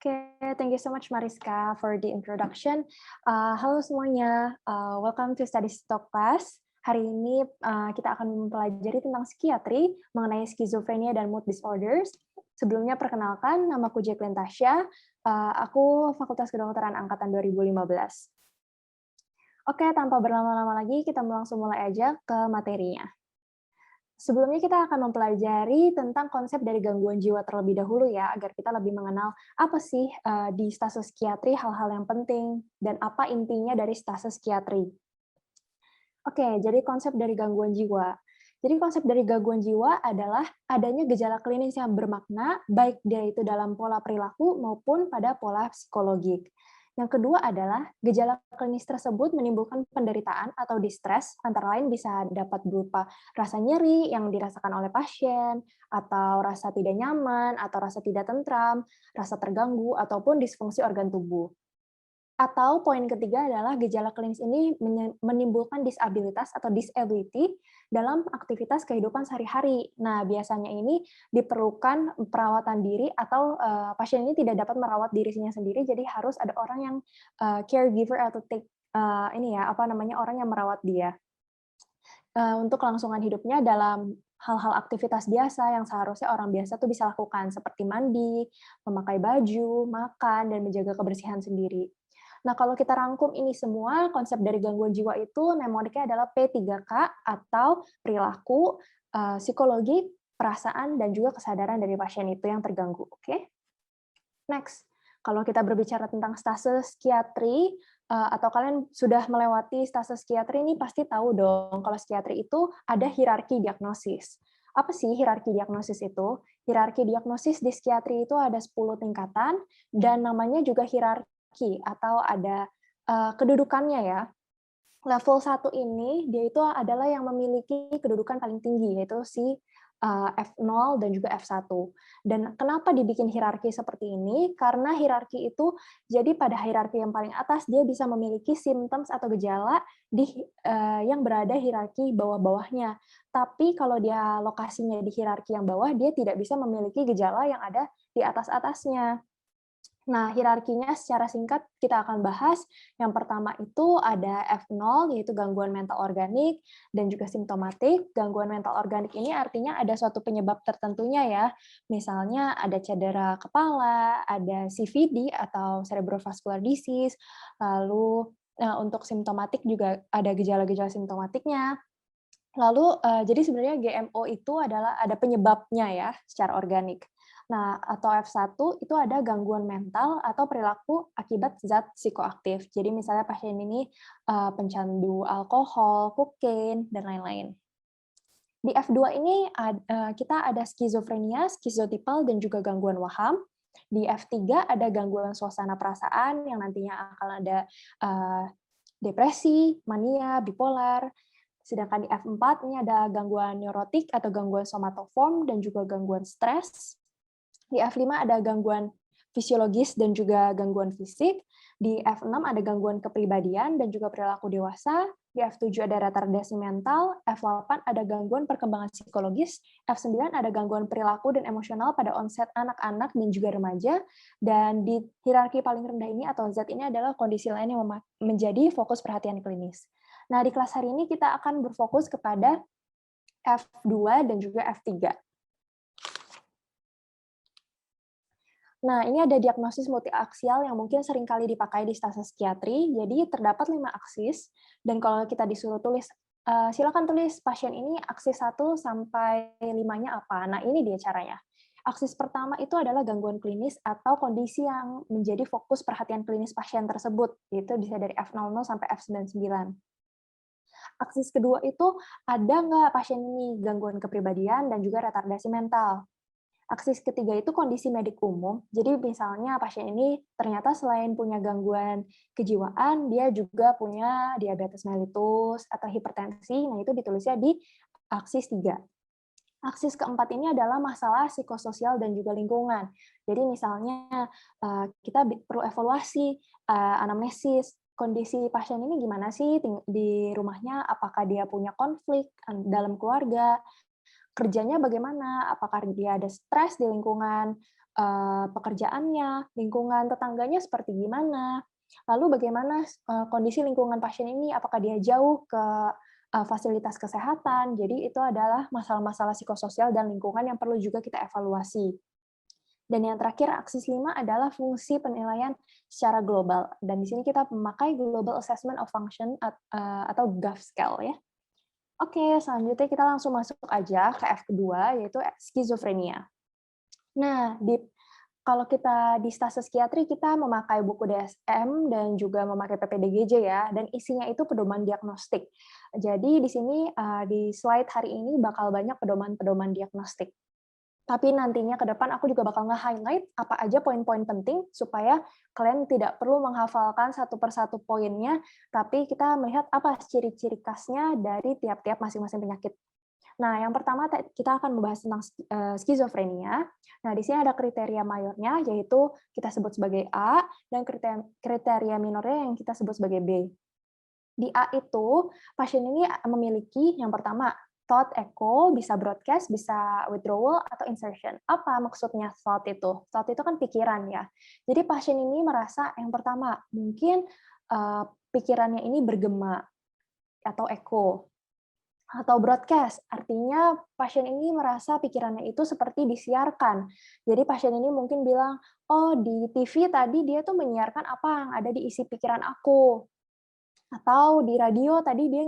Okay, thank you so much Mariska for the introduction. Halo semuanya, welcome to Study Talk Class. Hari ini kita akan mempelajari tentang psikiatri mengenai skizofrenia dan mood disorders. Sebelumnya perkenalkan, namaku Jacqueline Tasya, aku Fakultas Kedokteran Angkatan 2015. Oke, tanpa berlama-lama lagi, kita langsung mulai aja ke materinya. Sebelumnya kita akan mempelajari tentang konsep dari gangguan jiwa terlebih dahulu ya, agar kita lebih mengenal apa sih di stase psikiatri hal-hal yang penting, dan apa intinya dari stase psikiatri. Oke, jadi konsep dari gangguan jiwa. Jadi konsep dari gangguan jiwa adalah adanya gejala klinis yang bermakna, baik dia itu dalam pola perilaku maupun pada pola psikologik. Yang kedua adalah gejala klinis tersebut menimbulkan penderitaan atau distres, antara lain bisa dapat berupa rasa nyeri yang dirasakan oleh pasien, atau rasa tidak nyaman, atau rasa tidak tentram, rasa terganggu, ataupun disfungsi organ tubuh. Atau poin ketiga adalah gejala klinis ini menimbulkan disabilitas atau disability dalam aktivitas kehidupan sehari-hari. Nah, biasanya ini diperlukan perawatan diri atau pasien ini tidak dapat merawat dirinya sendiri, jadi harus ada orang yang caregiver atau orang yang merawat dia untuk kelangsungan hidupnya dalam hal-hal aktivitas biasa yang seharusnya orang biasa tuh bisa lakukan, seperti mandi, memakai baju, makan, dan menjaga kebersihan sendiri. Nah, kalau kita rangkum ini semua, konsep dari gangguan jiwa itu mnemoniknya adalah P3K atau perilaku, psikologi, perasaan, dan juga kesadaran dari pasien itu yang terganggu. Oke? Next, kalau kita berbicara tentang stase psikiatri, atau kalian sudah melewati stase psikiatri ini pasti tahu dong kalau psikiatri itu ada hierarki diagnosis. Apa sih hierarki diagnosis itu? Hierarki diagnosis di psikiatri itu ada 10 tingkatan dan namanya juga hierarki atau ada kedudukannya ya. Level 1 ini dia itu adalah yang memiliki kedudukan paling tinggi yaitu si F0 dan juga F1. Dan kenapa dibikin hierarki seperti ini? Karena hierarki itu, jadi pada hierarki yang paling atas, dia bisa memiliki symptoms atau gejala yang berada hierarki bawah-bawahnya. Tapi kalau dia lokasinya di hierarki yang bawah, dia tidak bisa memiliki gejala yang ada di atas-atasnya. Nah, hierarkinya secara singkat kita akan bahas. Yang pertama itu ada F0, yaitu gangguan mental organik, dan juga simptomatik. Gangguan mental organik ini artinya ada suatu penyebab tertentunya ya. Misalnya ada cedera kepala, ada CVD atau cerebrovascular disease, lalu untuk simptomatik juga ada gejala-gejala simptomatiknya. Lalu, jadi sebenarnya GMO itu adalah ada penyebabnya ya, secara organik. Nah, atau F1 itu ada gangguan mental atau perilaku akibat zat psikoaktif. Jadi misalnya pasien ini pencandu alkohol, kokain, dan lain-lain. Di F2 ini kita ada skizofrenia, skizotipal, dan juga gangguan waham. Di F3 ada gangguan suasana perasaan yang nantinya akan ada depresi, mania, bipolar. Sedangkan di F4 ini ada gangguan neurotik atau gangguan somatoform dan juga gangguan stres. Di F5 ada gangguan fisiologis dan juga gangguan fisik. Di F6 ada gangguan kepribadian dan juga perilaku dewasa. Di F7 ada retardasi mental. F8 ada gangguan perkembangan psikologis. F9 ada gangguan perilaku dan emosional pada onset anak-anak dan juga remaja. Dan di hierarki paling rendah ini atau Z ini adalah kondisi lain yang menjadi fokus perhatian klinis. Nah, di kelas hari ini kita akan berfokus kepada F2 dan juga F3. Nah, ini ada diagnosis multiaksial yang mungkin sering kali dipakai di stase psikiatri. Jadi, terdapat 5 aksis, dan kalau kita disuruh tulis, silakan tulis pasien ini aksis 1 sampai 5-nya apa. Nah, ini dia caranya. Aksis pertama itu adalah gangguan klinis atau kondisi yang menjadi fokus perhatian klinis pasien tersebut. Itu bisa dari F00 sampai F99. Aksis kedua itu ada nggak pasien ini gangguan kepribadian dan juga retardasi mental. Aksis ketiga itu kondisi medik umum. Jadi misalnya pasien ini ternyata selain punya gangguan kejiwaan, dia juga punya diabetes mellitus atau hipertensi. Nah, itu ditulisnya di aksis 3. Aksis keempat ini adalah masalah psikososial dan juga lingkungan. Jadi misalnya kita perlu evaluasi anamnesis, kondisi pasien ini gimana sih di rumahnya, apakah dia punya konflik dalam keluarga, kerjanya bagaimana, apakah dia ada stres di lingkungan pekerjaannya, lingkungan tetangganya seperti gimana, lalu bagaimana kondisi lingkungan pasien ini, apakah dia jauh ke fasilitas kesehatan. Jadi itu adalah masalah-masalah psikososial dan lingkungan yang perlu juga kita evaluasi. Dan yang terakhir, aksis 5 adalah fungsi penilaian secara global. Dan di sini kita memakai Global Assessment of Function atau GAF-SCAL ya. Oke, selanjutnya kita langsung masuk aja ke F kedua, yaitu skizofrenia. Nah, kalau kita di stase psikiatri, kita memakai buku DSM dan juga memakai PPDGJ ya, dan isinya itu pedoman diagnostik. Jadi di sini di slide hari ini bakal banyak pedoman-pedoman diagnostik. Tapi nantinya ke depan aku juga bakal nge-highlight apa aja poin-poin penting supaya kalian tidak perlu menghafalkan satu persatu poinnya, tapi kita melihat apa ciri-ciri khasnya dari tiap-tiap masing-masing penyakit. Nah, yang pertama kita akan membahas tentang skizofrenia. Nah, di sini ada kriteria mayornya, yaitu kita sebut sebagai A, dan kriteria minornya yang kita sebut sebagai B. Di A itu, pasien ini memiliki yang pertama, thought echo, bisa broadcast, bisa withdrawal, atau insertion. Apa maksudnya thought itu? Thought itu kan pikiran ya. Jadi pasien ini merasa yang pertama, mungkin pikirannya ini bergema atau echo. Atau broadcast, artinya pasien ini merasa pikirannya itu seperti disiarkan. Jadi pasien ini mungkin bilang, oh di TV tadi dia tuh menyiarkan apa yang ada di isi pikiran aku. Atau di radio tadi dia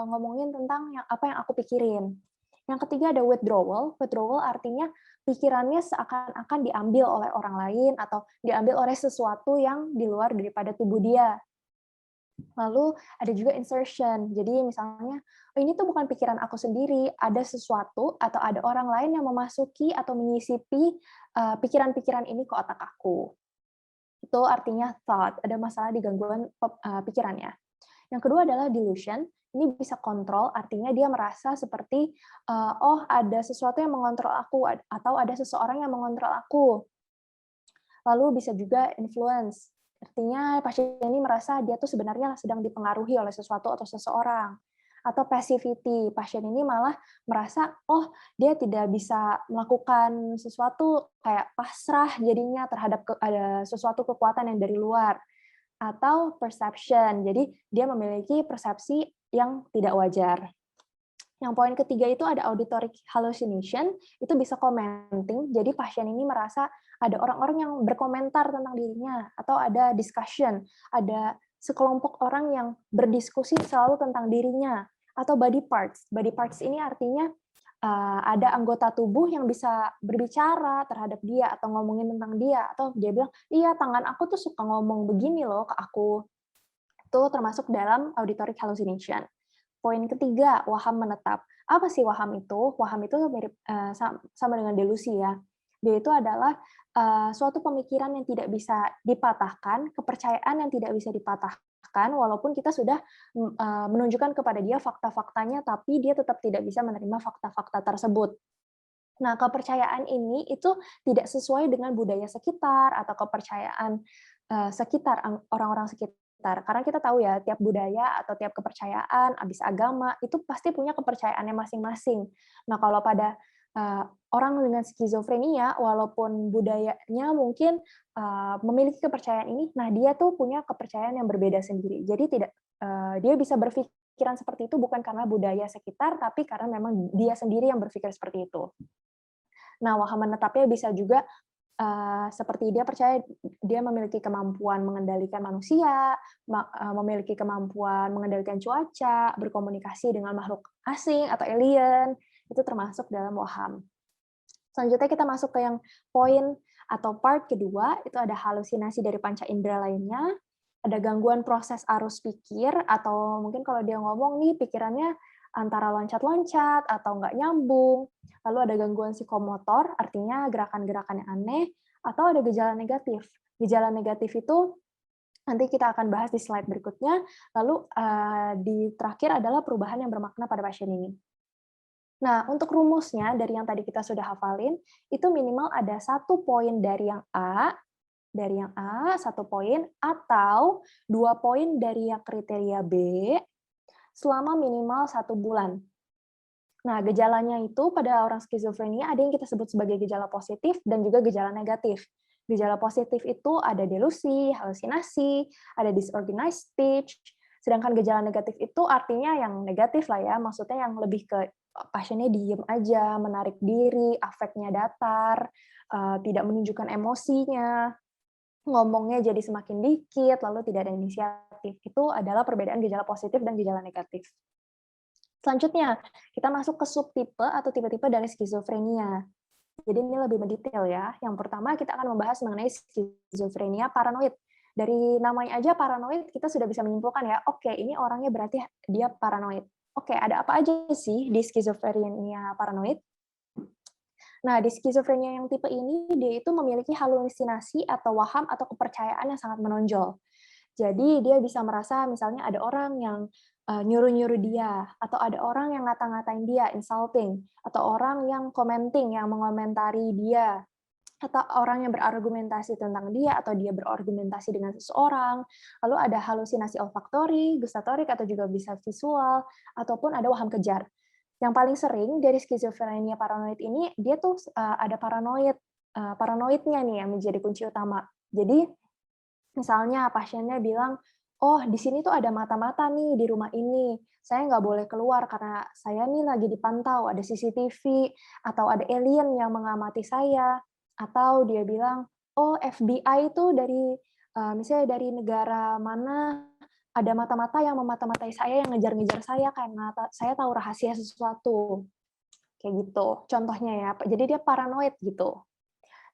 ngomongin tentang apa yang aku pikirin. Yang ketiga ada withdrawal. Withdrawal artinya pikirannya seakan-akan diambil oleh orang lain atau diambil oleh sesuatu yang di luar daripada tubuh dia. Lalu ada juga insertion. Jadi misalnya, oh, ini tuh bukan pikiran aku sendiri, ada sesuatu atau ada orang lain yang memasuki atau menyisipi pikiran-pikiran ini ke otak aku. Itu artinya thought, ada masalah di gangguan pikirannya. Yang kedua adalah delusion. Ini bisa kontrol, artinya dia merasa seperti, oh ada sesuatu yang mengontrol aku, atau ada seseorang yang mengontrol aku. Lalu bisa juga influence, artinya pasien ini merasa dia tuh sebenarnya sedang dipengaruhi oleh sesuatu atau seseorang. Atau passivity, pasien ini malah merasa, oh dia tidak bisa melakukan sesuatu, kayak pasrah jadinya terhadap ada sesuatu kekuatan yang dari luar. Atau perception, jadi dia memiliki persepsi yang tidak wajar. Yang poin ketiga itu ada auditory hallucination, itu bisa commenting, jadi pasien ini merasa ada orang-orang yang berkomentar tentang dirinya, atau ada discussion, ada sekelompok orang yang berdiskusi selalu tentang dirinya, atau body parts. Body parts ini artinya ada anggota tubuh yang bisa berbicara terhadap dia atau ngomongin tentang dia, atau dia bilang, iya tangan aku tuh suka ngomong begini loh ke aku. Itu termasuk dalam auditory hallucination. Poin ketiga, waham menetap. Apa sih waham itu? Waham itu mirip sama dengan delusi ya. Dia itu adalah suatu pemikiran yang tidak bisa dipatahkan, kepercayaan yang tidak bisa dipatahkan, walaupun kita sudah menunjukkan kepada dia fakta-faktanya, tapi dia tetap tidak bisa menerima fakta-fakta tersebut. Nah, kepercayaan ini itu tidak sesuai dengan budaya sekitar atau kepercayaan sekitar, orang-orang sekitar. Karena kita tahu ya, tiap budaya atau tiap kepercayaan, abis agama, itu pasti punya kepercayaannya masing-masing. Nah, kalau pada orang dengan skizofrenia, walaupun budayanya mungkin memiliki kepercayaan ini, nah dia tuh punya kepercayaan yang berbeda sendiri. Jadi tidak dia bisa berpikiran seperti itu bukan karena budaya sekitar, tapi karena memang dia sendiri yang berpikir seperti itu. Nah, waham menetapnya bisa juga seperti dia percaya dia memiliki kemampuan mengendalikan manusia, memiliki kemampuan mengendalikan cuaca, berkomunikasi dengan makhluk asing atau alien, itu termasuk dalam waham. Selanjutnya kita masuk ke yang poin atau part kedua, itu ada halusinasi dari panca indera lainnya, ada gangguan proses arus pikir, atau mungkin kalau dia ngomong nih pikirannya antara loncat-loncat atau nggak nyambung. Lalu ada gangguan psikomotor, artinya gerakan-gerakan yang aneh, atau ada gejala negatif. Gejala negatif itu nanti kita akan bahas di slide berikutnya. Lalu di terakhir adalah perubahan yang bermakna pada pasien ini. Nah, untuk rumusnya dari yang tadi kita sudah hafalin, itu minimal ada 1 poin dari yang A, 1 poin, atau 2 poin dari yang kriteria B, selama minimal 1 bulan. Nah, gejalanya itu pada orang skizofrenia ada yang kita sebut sebagai gejala positif dan juga gejala negatif. Gejala positif itu ada delusi, halusinasi, ada disorganized speech, sedangkan gejala negatif itu artinya yang negatif lah ya, maksudnya yang lebih ke pasiennya diem aja, menarik diri, afeknya datar, tidak menunjukkan emosinya, ngomongnya jadi semakin dikit, lalu tidak ada inisiatif. Itu adalah perbedaan gejala positif dan gejala negatif. Selanjutnya, kita masuk ke subtipe atau tipe-tipe dari skizofrenia. Jadi ini lebih mendetail ya. Yang pertama kita akan membahas mengenai skizofrenia paranoid. Dari namanya aja paranoid, kita sudah bisa menyimpulkan ya, oke, ini orangnya berarti dia paranoid. Oke, ada apa aja sih di skizofrenia paranoid? Nah, di skizofrenia yang tipe ini, dia itu memiliki halusinasi atau waham atau kepercayaan yang sangat menonjol. Jadi dia bisa merasa misalnya ada orang yang nyuruh-nyuruh dia, atau ada orang yang ngata-ngatain dia, insulting, atau orang yang commenting, yang mengomentari dia, atau orang yang berargumentasi tentang dia, atau dia berargumentasi dengan seseorang. Lalu ada halusinasi olfaktori, gustatorik, atau juga bisa visual, ataupun ada waham kejar. Yang paling sering dari skizofrenia paranoid ini, dia tuh ada paranoidnya nih yang menjadi kunci utama. Jadi misalnya pasiennya bilang, "Oh, di sini tuh ada mata-mata nih di rumah ini. Saya nggak boleh keluar karena saya nih lagi dipantau, ada CCTV, atau ada alien yang mengamati saya." Atau dia bilang, "Oh, FBI itu dari, misalnya dari negara mana, ada mata-mata yang memata-matai saya, yang ngejar-ngejar saya karena saya tahu rahasia sesuatu." Kayak gitu, contohnya ya. Jadi dia paranoid gitu.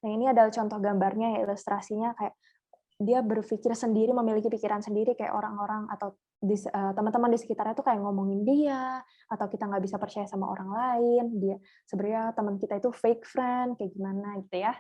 Nah, ini adalah contoh gambarnya ya, ilustrasinya kayak dia berpikir sendiri, memiliki pikiran sendiri kayak orang-orang atau teman-teman di sekitarnya tuh kayak ngomongin dia, atau kita nggak bisa percaya sama orang lain, dia sebenarnya teman kita itu fake friend, kayak gimana gitu ya.